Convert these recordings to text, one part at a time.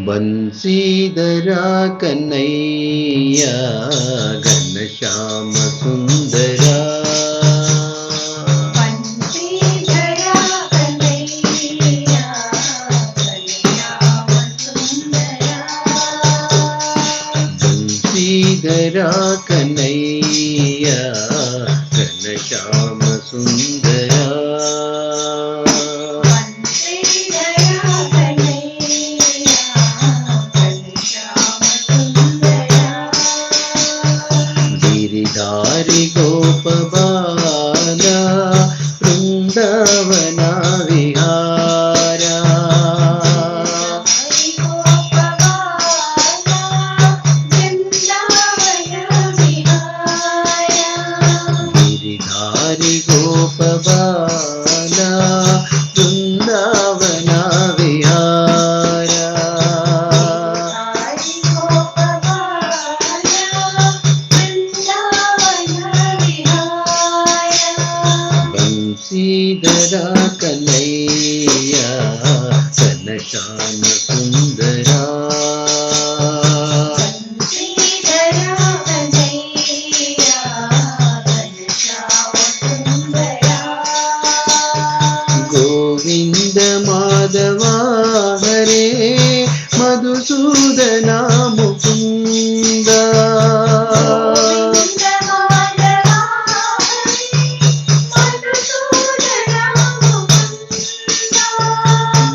Bansidhar Kanhaiya Ghanshyam Sundara Bansidhar Kanhaiya Ghanshyam Sundara Bansidhar Kanhaiya Ghanshyam Sundara Giridhari गोपबाला Vrindavan vihara Giridhari गोपबाला Vrindavan vihara Bansidhar Kanhaiya Ghanshyam Sundara Govind Madhava Hare Madhusudan Mukund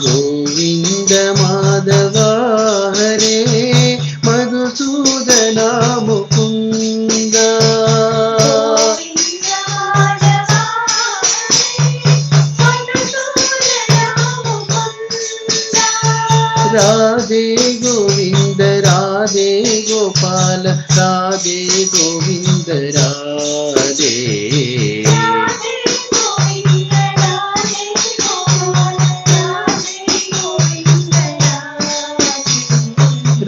Govind Madhava Hare Madhusudan Mukund Radhe Govind Radhe Gopal Radhe Govind Radhe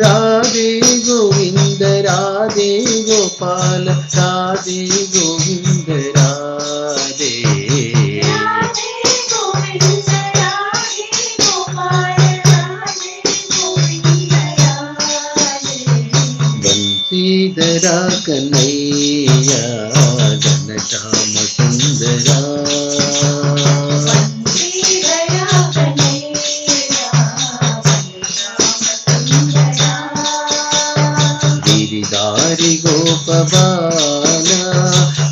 Radhe Govind Radhe Gopal Radhe Govind Radhe Bansidhar Kanhaiya Ghanshyam Sundara Giridhari गोपबाला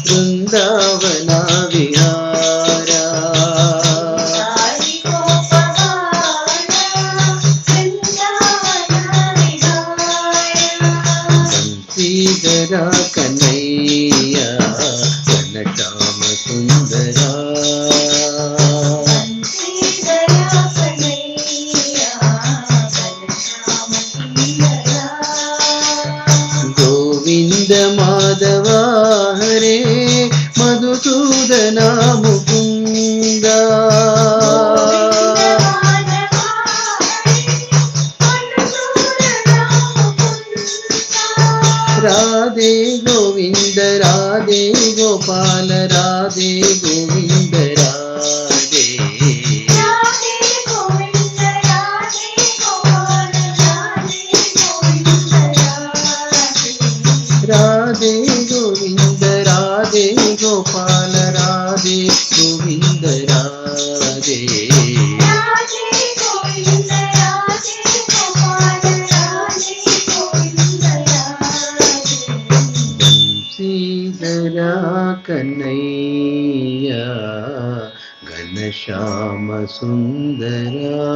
Vrindavan vihara Bansidhar Kanhaiya Ghanshyam Sundara Govind Madhava Hare Madhusudan Mukund Radhe Govind Radhe Gopal Radhe Govind Radhe Radhe Govind Radhe Gopal Radhe Govind Radhe Bansidhar Kanhaiya Ghanshyam Sundara.